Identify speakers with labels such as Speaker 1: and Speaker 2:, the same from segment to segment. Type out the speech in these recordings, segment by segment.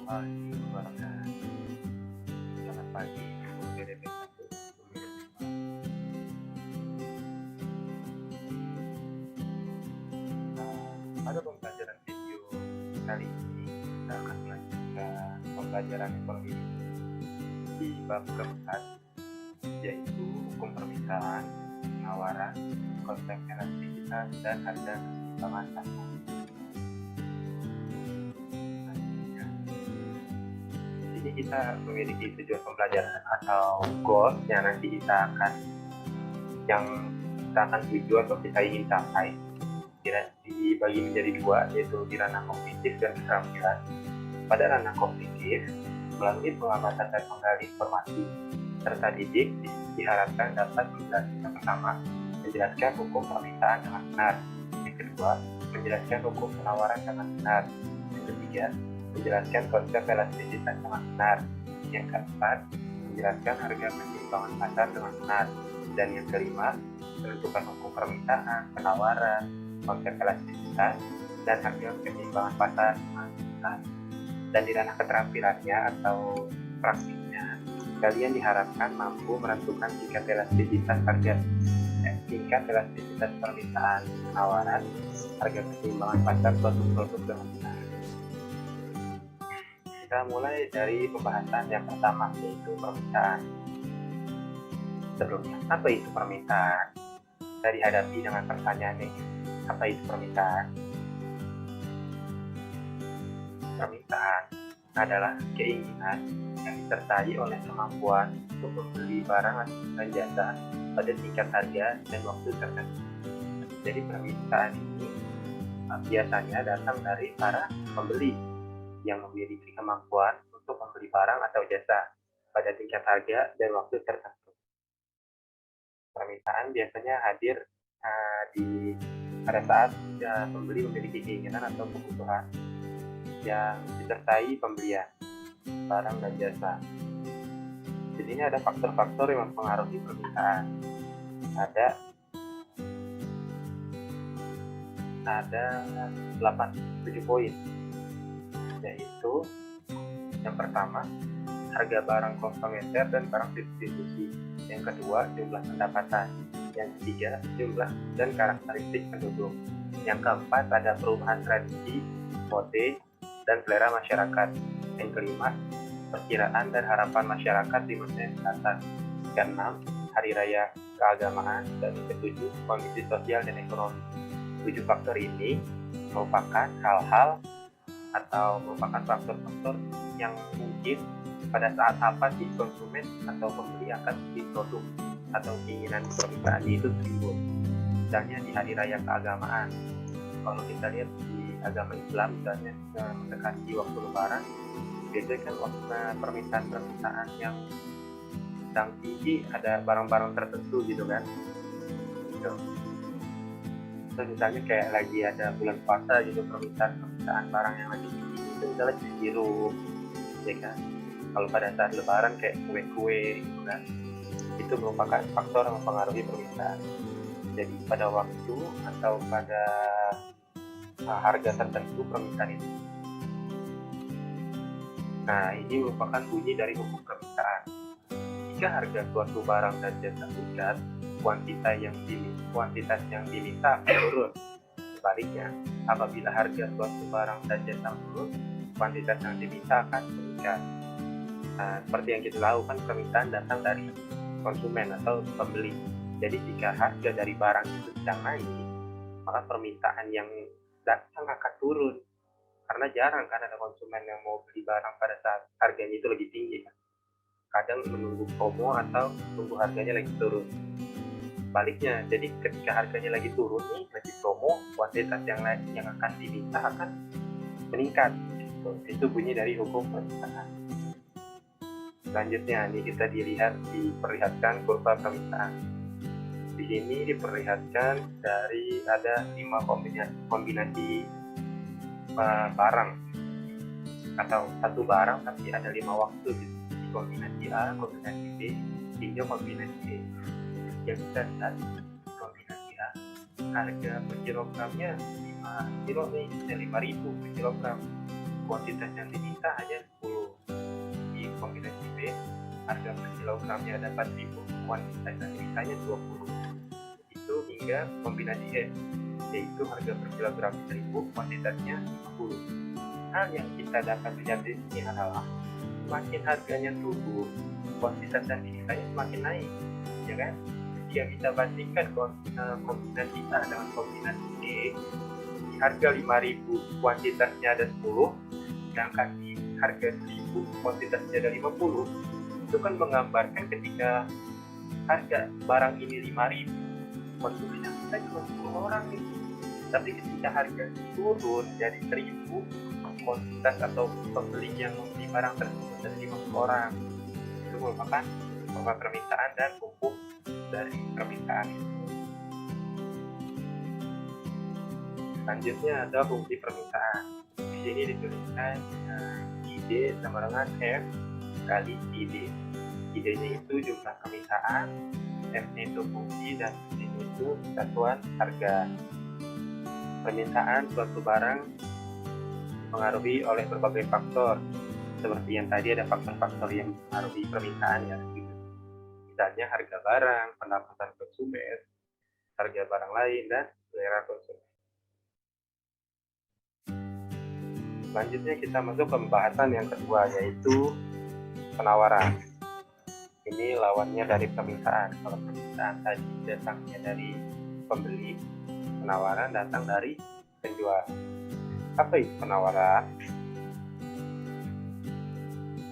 Speaker 1: Pagi keluarga, selamat pagi untuk BDP 1, pada pembelajaran video kali ini kita akan melanjutkan pembelajaran ekonomi di bab keempat, yaitu hukum permintaan, penawaran, konsep elastisitas, dan harga keseimbangan pasar. Jadi kita memiliki tujuan pembelajaran atau goals yang nanti kita akan tuju atau kita ingin capai. Dibagi menjadi dua, yaitu di ranah kognitif dan keterampilan. Pada ranah kognitif, melalui pengamatan dan menggali informasi serta didik diharapkan dapat menjelaskan pertama, menjelaskan hukum permintaan dengan benar. Yang kedua, menjelaskan hukum penawaran dengan benar. Yang ketiga, menjelaskan konsep elastisitas dengan benar. Yang keempat, menjelaskan harga keseimbangan pasar dengan benar. Dan yang kelima, menentukan hukum permintaan, penawaran, konsep elastisitas, dan harga keseimbangan pasar dengan benar. Dan di ranah keterampilannya atau praktiknya, kalian diharapkan mampu menentukan tingkat elastisitas permintaan, penawaran, harga keseimbangan pasar suatu produk dengan benar. Kita mulai dari pembahasan yang pertama, yaitu permintaan. Sebelumnya, apa itu permintaan? Kita dihadapi dengan pertanyaan ini, apa itu permintaan? Permintaan adalah keinginan yang disertai oleh kemampuan untuk membeli barang dan jasa pada tingkat harga dan waktu tertentu. Jadi permintaan ini biasanya datang dari para pembeli yang memiliki kemampuan untuk membeli barang atau jasa pada tingkat harga dan waktu tertentu. Permintaan biasanya hadir pada saat pembeli memiliki keinginan atau kebutuhan yang disertai pembelian barang dan jasa. Jadi ini ada faktor-faktor yang mempengaruhi permintaan. Ada 7 poin, yaitu yang pertama, harga barang komplementer dan barang substitusi. Yang kedua, jumlah pendapatan. Yang ketiga, jumlah dan karakteristik penduduk. Yang keempat, ada perubahan tradisi, mode, dan selera masyarakat. Yang kelima, perkiraan dan harapan masyarakat di masa yang datang. Keenam, hari raya keagamaan. Dan ketujuh, kondisi sosial dan ekonomi. 7 faktor ini merupakan hal-hal atau merupakan faktor-faktor yang mungkin pada saat apa sih konsumen atau pembeli akan beli produk atau keinginan permintaan itu timbul. Misalnya di hari raya keagamaan, kalau kita lihat di agama Islam misalnya mendekati waktu lebaran, biasanya kan waktu permintaan yang sedang tinggi, ada barang-barang tertentu gitu kan gitu. Terus misalnya kayak lagi ada bulan puasa gitu, permintaan barang yang lagi tinggi itu misalnya sirup ya kan. Kalau pada saat lebaran kayak kue-kue gitu kan, itu merupakan faktor yang mempengaruhi permintaan. Jadi pada waktu atau pada harga tertentu permintaan itu. Nah, ini merupakan bunyi dari hukum permintaan. Jika harga suatu barang dan jasa meningkat, kuantitas yang diminta akan turun. Sebaliknya, apabila harga suatu barang dan jasa menurun, kuantitas yang diminta akan meningkat. Nah, seperti yang kita tahu kan, permintaan datang dari konsumen atau pembeli. Jadi jika harga dari barang itu sedang naik, maka permintaan yang datang akan turun. Karena jarang kan ada konsumen yang mau beli barang pada saat harganya itu lagi tinggi kan. Kadang menunggu promo atau tunggu harganya lagi turun. Sebaliknya, jadi ketika harganya lagi turun nih, lagi promo, kuantitas yang akan diminta akan meningkat. Itu bunyi dari hukum permintaan. Selanjutnya nih kita diperlihatkan kurva permintaan. Di sini diperlihatkan dari ada 5 kombinasi barang atau satu barang tapi ada 5 waktu gitu. Kombinasi A, kombinasi B, hingga kombinasi C. Yang kita lihat kombinasi A, harga per kilogramnya 5.000 per kilogram. kuantitas yang diminta hanya 10. Di kombinasi B, harga per kilogramnya ada 4.000, kuantitas yang dimintanya 20. Itu hingga kombinasi E, yaitu harga per kilogram 1.000, kuantitasnya 50. Hal yang kita dapat lihat di sini adalah semakin harganya turun, kuantitas yang dimintanya semakin naik, ya kan? Jika kita bandingkan kombinasi A dengan kombinasi E, di harga 5.000 kuantitasnya ada 10, sedangkan di harga 1.000 kuantitasnya ada 50. Itu kan menggambarkan ketika harga barang ini 5.000, konsumennya kita cuma 10 orang nih. Tapi ketika harga turun jadi 1.000, kuantitas atau pembeli yang membeli barang tersebut ada 50 orang. Itu merupakan permintaan dan hukum dari permintaan itu. Selanjutnya ada fungsi permintaan. Di sini dituliskan ID sama dengan F kali ID. ID-nya itu jumlah permintaan, F-nya itu fungsi, dan ID-nya itu satuan harga. Permintaan suatu barang dipengaruhi oleh berbagai faktor. Seperti yang tadi ada faktor-faktor yang mempengaruhi permintaan ya. Misalnya harga barang, pendapatan konsumen, harga barang lain, dan selera konsumen. Selanjutnya kita masuk ke pembahasan yang kedua, yaitu penawaran. Ini lawannya dari permintaan. Kalau permintaan tadi datangnya dari pembeli, penawaran datang dari penjual. Apa itu penawaran?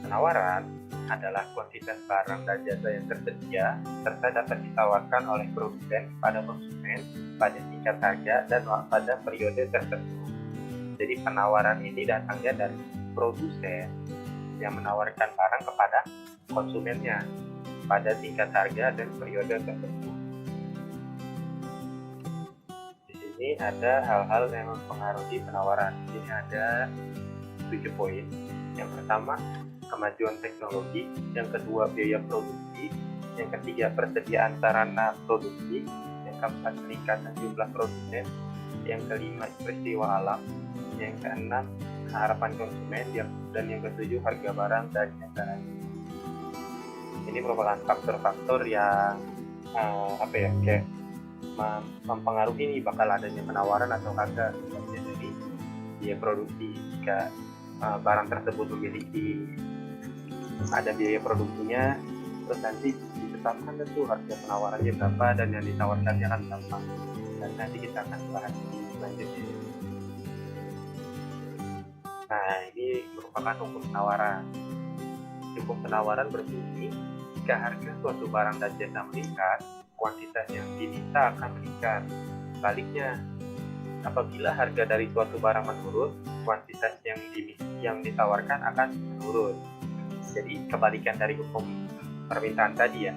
Speaker 1: Penawaran adalah kuantitas barang dan jasa yang tersedia serta dapat ditawarkan oleh produsen pada konsumen pada tingkat harga dan pada periode tertentu. Jadi penawaran ini datangnya dari produsen yang menawarkan barang kepada konsumennya pada tingkat harga dan periode tertentu. Di sini ada hal-hal yang mempengaruhi penawaran. Di sini ada 7 poin. Yang pertama, kemajuan teknologi. Yang kedua, biaya produksi. Yang ketiga, persediaan sarana produksi. Yang keempat, peningkatan jumlah produsen. Yang kelima, peristiwa alam. Yang keenam, harapan konsumen. Dan yang ketujuh, harga barang dan jasa. Ini merupakan faktor-faktor yang kayak mempengaruhi nih bakal adanya penawaran atau kagak dari biaya produksi. Jika barang tersebut memiliki ada biaya produksinya, terus nanti ditetapkan tuh harga penawarannya berapa dan yang ditawarkannya akan berapa, dan nanti kita akan bahas di selanjutnya. Nah, ini merupakan hukum penawaran. Hukum penawaran berbunyi, jika harga suatu barang dan jasa meningkat, kuantitas yang diminta akan meningkat. Sebaliknya, apabila harga dari suatu barang menurun, kuantitas yang ditawarkan akan menurun. Jadi kebalikan dari hukum permintaan tadi ya.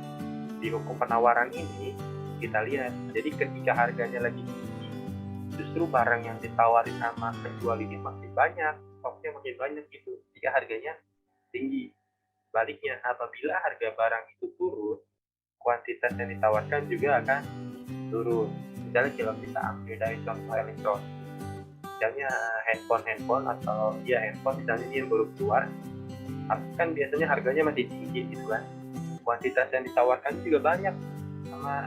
Speaker 1: Di hukum penawaran ini kita lihat, jadi ketika harganya lagi tinggi, justru barang yang ditawarin sama penjual ini makin banyak, stoknya makin banyak gitu, jika harganya tinggi. Sebaliknya, apabila harga barang itu turun, kuantitas yang ditawarkan juga akan turun. Misalnya kalau kita ambil dari contoh elektronik, misalnya handphone atau handphone misalnya ini yang baru keluar, kan biasanya harganya masih tinggi gitu kan, kuantitas yang ditawarkan juga banyak sama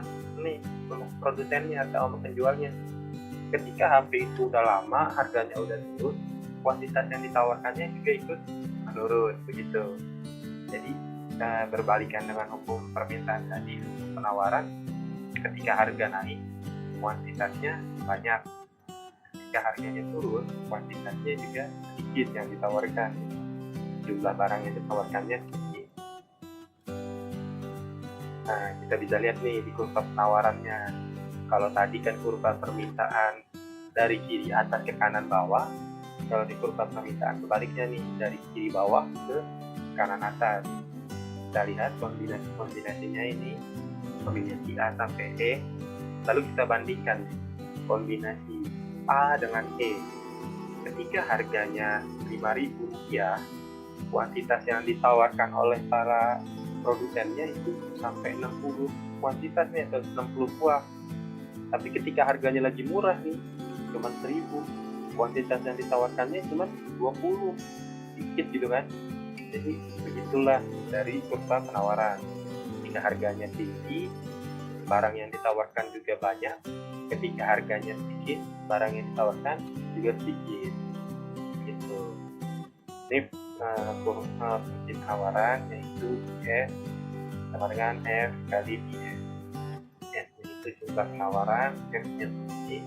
Speaker 1: produsennya atau sama penjualnya. Ketika HP itu udah lama, harganya udah turun, kuantitas yang ditawarkannya juga ikut menurun begitu. Jadi berbalikan dengan hukum permintaan tadi, hukum penawaran, ketika harga naik, kuantitasnya banyak. Ketika harganya turun, kuantitasnya juga sedikit yang ditawarkan. Jumlah barang yang ditawarkannya sedikit. Nah, kita bisa lihat nih di kurva penawarannya. Kalau tadi kan kurva permintaan dari kiri atas ke kanan bawah, kalau di kurva permintaan sebaliknya nih, dari kiri bawah ke kanan atas. Kita lihat kombinasinya ini, kombinasi A sampai E. Lalu kita bandingkan kombinasi A dengan E. Ketika harganya Rp5.000, kuantitas yang ditawarkan oleh para produsennya itu sampai 60 kuantitasnya atau 60 buah. Tapi ketika harganya lagi murah nih, cuma 1.000, kuantitas yang ditawarkannya cuma 20, dikit gitu kan. Jadi begitulah dari kurva penawaran. Jika harganya tinggi, barang yang ditawarkan juga banyak. Ketika harganya sedikit, barang yang ditawarkan juga sedikit. Gitu. Ini fungsi penawaran yaitu S sama dengan F kali DS. S itu jumlah penawaran, F-nya fungsi,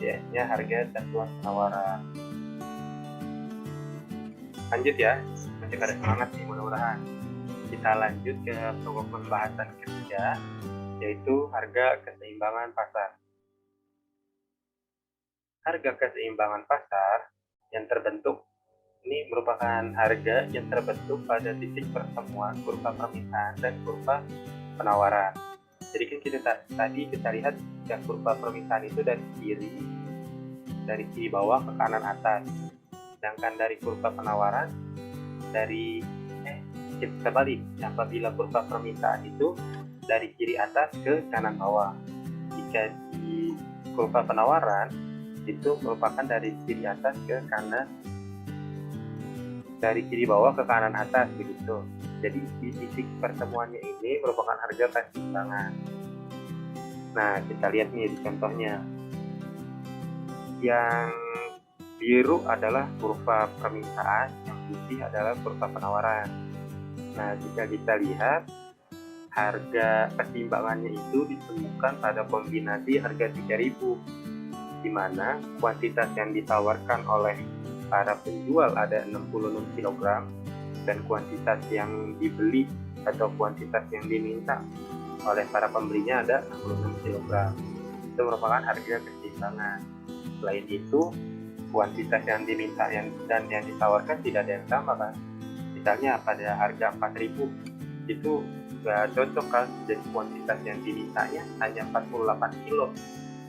Speaker 1: DS-nya harga satuan penawaran. Lanjut ya, masih pada semangat nih mudah-mudahan. Kita lanjut ke pokok pembahasan ketiga, yaitu harga keseimbangan pasar. Harga keseimbangan pasar yang terbentuk ini merupakan harga yang terbentuk pada titik pertemuan kurva permintaan dan kurva penawaran. Jadi kan tadi kita lihat yang kurva permintaan itu dari kiri bawah ke kanan atas. Sedangkan dari kurva penawaran kita balik. Apabila kurva permintaan itu dari kiri atas ke kanan bawah. Jika di kurva penawaran itu merupakan dari kiri atas ke kanan, dari kiri bawah ke kanan atas begitu. Jadi di titik pertemuannya ini merupakan harga keseimbangan. Nah, kita lihat nih di contohnya. Yang biru adalah kurva permintaan, yang putih adalah kurva penawaran. Nah, jika kita lihat harga keseimbangannya itu ditemukan pada kombinasi harga 3.000, di mana kuantitas yang ditawarkan oleh para penjual ada 66 kg dan kuantitas yang dibeli atau kuantitas yang diminta oleh para pembelinya ada 66 kg. Itu merupakan harga keseimbangan. Selain itu, kuantitas yang diminta dan yang ditawarkan tidak ada yang sama kan. Misalnya pada harga 4.000 itu nggak cocok kan, jadi kuantitas yang dimintanya hanya 48 kilo,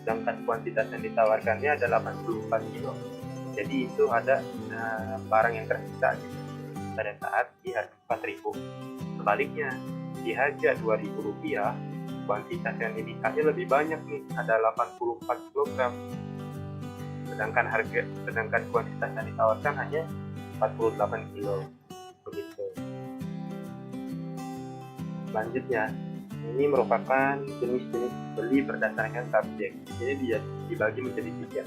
Speaker 1: sedangkan kuantitas yang ditawarkannya ada 84 kilo. Jadi itu ada barang yang tersisa gitu, pada saat di harga 4.000. Sebaliknya di harga 2.000 rupiah, kuantitas yang dimintanya lebih banyak nih, ada 84 kg. Sedangkan kuantitas yang ditawarkan hanya 48 kilo. Begitu. Selanjutnya, ini merupakan jenis-jenis beli berdasarkan subjek. Ini dia dibagi menjadi 3.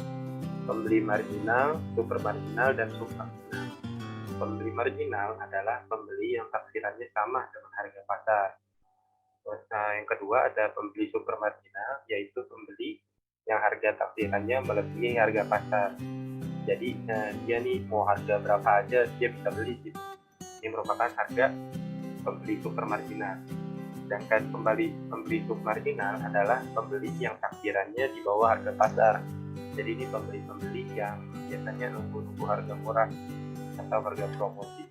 Speaker 1: Pembeli marginal, super marginal, dan submarginal. Pembeli marginal adalah pembeli yang taksirannya sama dengan harga pasar. Yang kedua ada pembeli super marginal, yaitu pembeli yang harga taksirannya melebihi harga pasar. Jadi dia nih mau harga berapa aja dia bisa beli gitu. Ini merupakan harga pembeli super marginal. Sedangkan pembeli submarginal adalah pembeli yang taksirannya di bawah harga pasar. Jadi ini pembeli-pembeli yang biasanya nunggu harga murah atau harga promosi.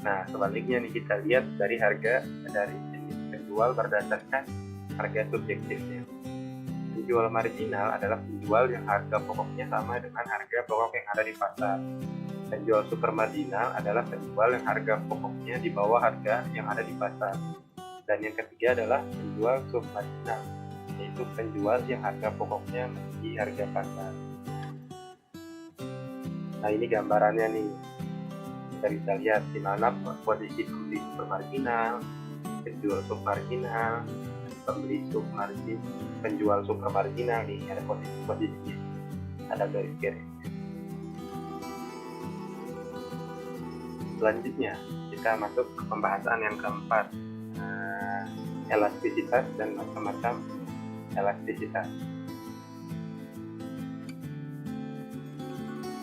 Speaker 1: Nah, sebaliknya nih kita lihat dari jenis penjual berdasarkan harga subjektifnya. Penjual marginal adalah penjual yang harga pokoknya sama dengan harga pokok yang ada di pasar. Penjual super marginal adalah penjual yang harga pokoknya di bawah harga yang ada di pasar. Dan yang ketiga adalah penjual submarginal, yaitu penjual yang harga pokoknya melebihi harga pasar. Nah, ini gambarannya nih. Kita bisa lihat di mana posisi pembeli supermarginal, penjual submarginal, penjual supermarginal nih, ada posisinya, ada garis-garisnya. Selanjutnya kita masuk ke pembahasan yang keempat, elastisitas dan macam-macam elastisitas.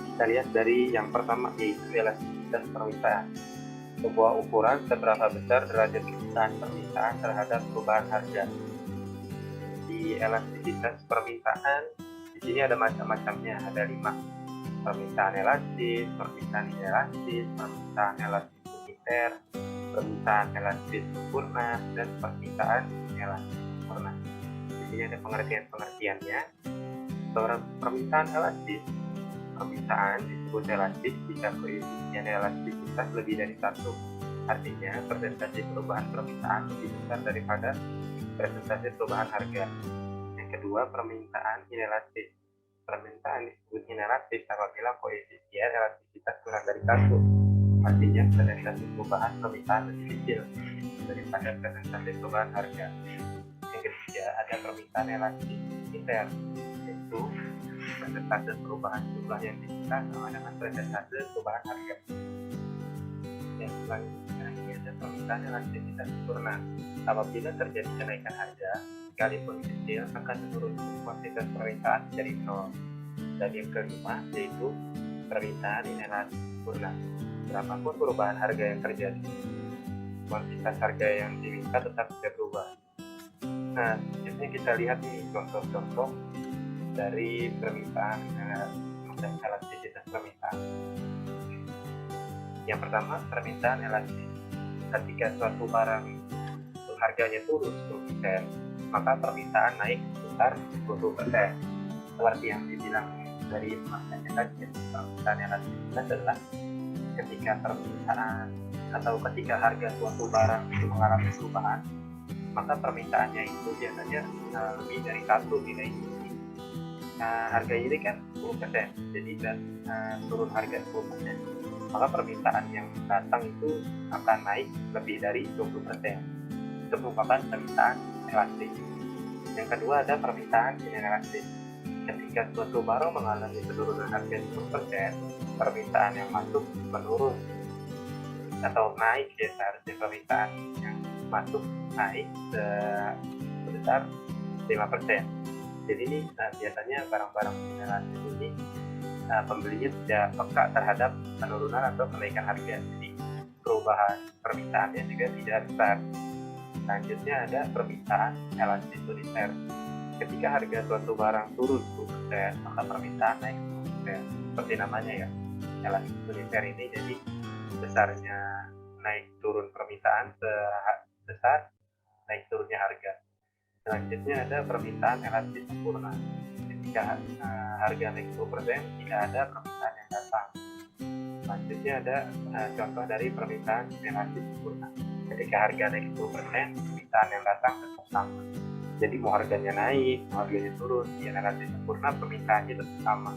Speaker 1: Kita lihat dari yang pertama, yaitu elastisitas permintaan. Sebuah ukuran seberapa besar derajat kebutuhan permintaan terhadap perubahan harga. Di elastisitas permintaan, di sini ada macam-macamnya, ada 5. Permintaan elastis, permintaan inelastis, permintaan elastis uniter, permintaan elastis sempurna, dan permintaan inelastis sempurna. Di sini ada pengertian-pengertiannya. Permintaan elastis, permintaan disebut elastis jika koefisien elastisitas lebih dari 1. Artinya persentase perubahan permintaan lebih besar daripada persentase perubahan harga. Yang kedua kedua, permintaan inelastis. Permintaan disebut inelastis apabila koefisien elastisitas kurang dari 1. Artinya persentase perubahan permintaan lebih kecil daripada persentase perubahan harga. Yang ketiga, ada permintaan elastis inter, yaitu persentase perubahan jumlah yang diminta sama dengan persentase perubahan harga. Yang selanjutnya ini ada permintaan elastisitas sempurna. Apabila terjadi kenaikan harga, sekalipun kecil akan menurunkan kuantitas permintaan dari 0. Dan yang kelima yaitu permintaan inelastis sempurna. Berapapun perubahan harga yang terjadi, kuantitas harga yang diminta tetap tidak berubah. Nah, selanjutnya kita lihat nih contoh-contoh dari permintaan dan elastisitas permintaan. Yang pertama, permintaan elastis. Ketika suatu barang harganya turun 10%, maka permintaan naik sebesar 20%. Seperti yang dibilang dari maknanya tadi, permintaan elastisitas adalah ketika permintaan atau ketika harga suatu barang itu mengalami perubahan, maka permintaannya itu biasanya lebih dari 1 nilai ini. Harga ini kan 10%, jadi dan turun harga 10%, maka permintaan yang datang itu akan naik lebih dari 20%. Itu merupakan permintaan elastis. Yang kedua ada permintaan inelastis. Ketika suatu barang mengalami penurunan harga 10%, permintaan yang masuk menurun atau naik, ya seharusnya permintaan yang masuk naik sebesar 5%. Jadi ini biasanya barang-barang inelastis ini pembelinya tidak peka terhadap penurunan atau kenaikan harga, jadi perubahan permintaannya juga tidak besar. Selanjutnya ada permintaan elastis uniter. Ketika harga suatu barang turun 10%, maka permintaan naik 10%. Seperti namanya ya, elastis uniter ini, jadi besarnya naik turun permintaan sebesar naik turunnya harga. Selanjutnya ada permintaan elastis sempurna. Ketika harga naik 10%, tidak ada permintaan yang datang. Selanjutnya ada contoh dari permintaan elastis sempurna. Ketika harga naik 10%, permintaan yang datang tetap sama. Jadi mau harganya naik, mau harganya turun, di elastis sempurna permintaannya tetap sama.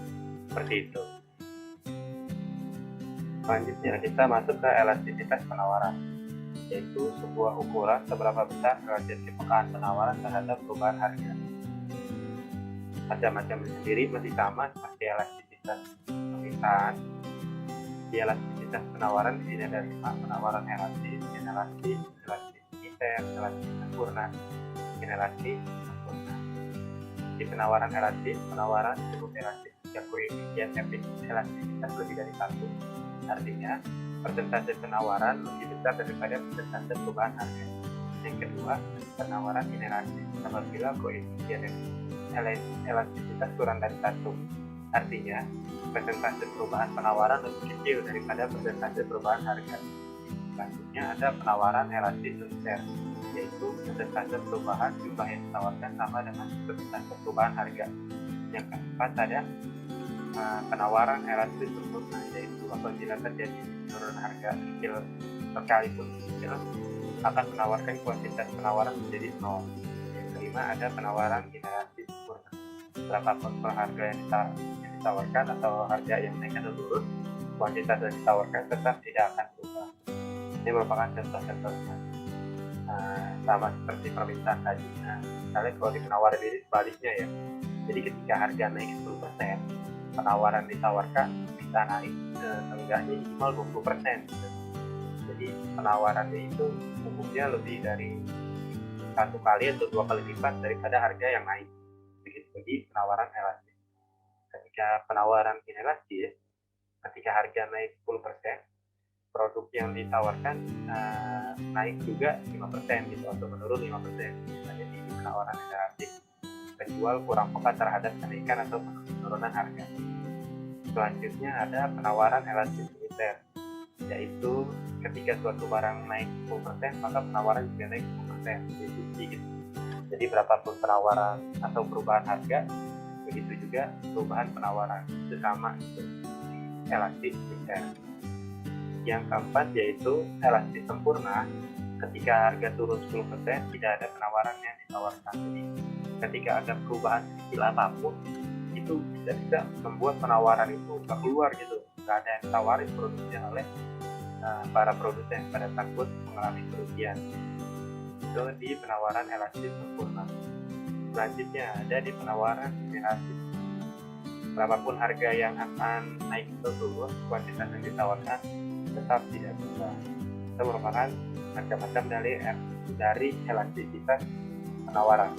Speaker 1: Seperti itu. Selanjutnya kita masuk ke elastisitas penawaran, yaitu sebuah ukuran seberapa besar relatif kepekaan penawaran terhadap perubahan harga. Macam-macam sendiri masih sama seperti elastisitas permintaan. Di elastisitas penawaran di sini ada 5: penawaran elastis, inelastis, elastis inter, elastis sempurna, inelastis sempurna. Di penawaran elastis, penawaran disebut elastis jika koefisien elastisitas lebih dari 1. Artinya persentase penawaran lebih besar daripada persentase perubahan harga. Yang kedua, penawaran inelastis apabila koefisien elastisitas kurang dari 1. Artinya persentase perubahan penawaran lebih kecil daripada persentase perubahan harga. Selanjutnya ada penawaran elastis uniter, yaitu persentase perubahan jumlah yang ditawarkan sama dengan persentase perubahan harga. Yang keempat ada penawaran elastis sempurna, yaitu apabila terjadi penurunan harga kecil sekalipun kecil akan menawarkan kuantitas penawaran menjadi 0. Yang kelima ada penawaran inelastis sempurna. Berapapun harga yang ditawarkan atau harga yang naik atau turun, kuantitas yang ditawarkan tetap tidak akan berubah. Ini merupakan contoh-contohnya. Sama seperti permintaan tadi. Misalnya kalau di penawaran ini sebaliknya ya. Jadi ketika harga naik 10%, penawaran ditawarkan bisa naik seenggaknya minimal 20%. Jadi penawarannya itu umumnya lebih dari 1 kali atau 2 kali lipat daripada harga yang naik. Begitu. Jadi penawaran elastis. Ketika penawaran inelastis, ketika harga naik 10%, produk yang ditawarkan naik juga 5% gitu, atau menurun 5%. Jadi penawaran inelastis, penjual kurang peka terhadap kenaikan atau penurunan harga. Selanjutnya ada penawaran elastis uniter, yaitu ketika suatu barang naik 10%, maka penawaran juga naik 10%. Gitu. Jadi berapapun penawaran atau perubahan harga, begitu juga perubahan penawaran, itu sama gitu. Elastis uniter. Yang keempat yaitu elastis sempurna. Ketika harga turun 10%, tidak ada penawaran yang ditawarkan. Jadi ketika ada perubahan kecil apapun, itu bisa membuat penawaran itu nggak keluar gitu, nggak ada yang tawarin produknya oleh para produsen pada takut mengalami kerugian. Itu di penawaran elastis sempurna. Selanjutnya ada di penawaran generatif. Berapapun harga yang akan naik atau turun, kuantitas yang ditawarkan tetap tidak berubah. Itu merupakan macam-macam dari elastisitas penawaran.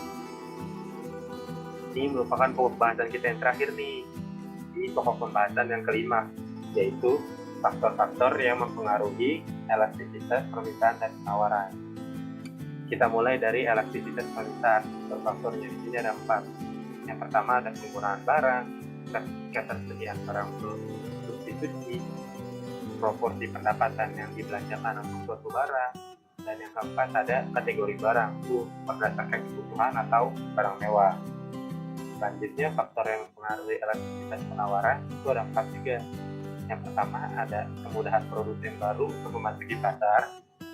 Speaker 1: Ini merupakan pembahasan kita yang terakhir nih, di pokok pembahasan yang kelima, yaitu faktor-faktor yang mempengaruhi elastisitas permintaan dan penawaran. Kita mulai dari elastisitas permintaan. Faktornya di sini ada 4. Yang pertama ada penggunaan barang, ketersediaan barang substitusi, proporsi pendapatan yang dibelanjakan untuk suatu barang, dan yang keempat ada kategori barang, itu berdasarkan kebutuhan atau barang mewah. Selanjutnya faktor yang mempengaruhi elastisitas penawaran itu ada 4 juga. Yang pertama ada kemudahan produsen baru untuk memasuki pasar.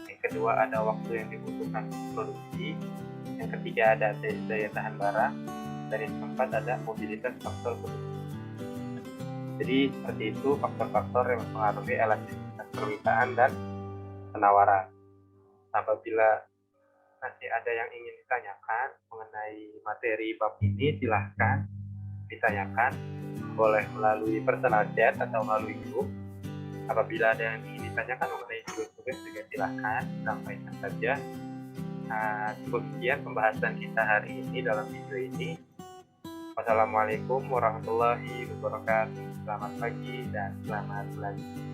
Speaker 1: Yang kedua ada waktu yang dibutuhkan untuk produksi. Yang ketiga ada daya tahan barang. Dan yang keempat ada mobilitas faktor produksi. Jadi seperti itu faktor-faktor yang mempengaruhi elastisitas permintaan dan penawaran. Apabila masih ada yang ingin ditanyakan mengenai materi bab ini, silahkan ditanyakan, boleh melalui personal chat atau melalui grup. Apabila ada yang ingin ditanyakan mengenai tugas-tugas juga silahkan sampaikan saja. Cukup sekian pembahasan kita hari ini dalam video ini. Wassalamualaikum warahmatullahi wabarakatuh. Selamat pagi dan selamat belajar.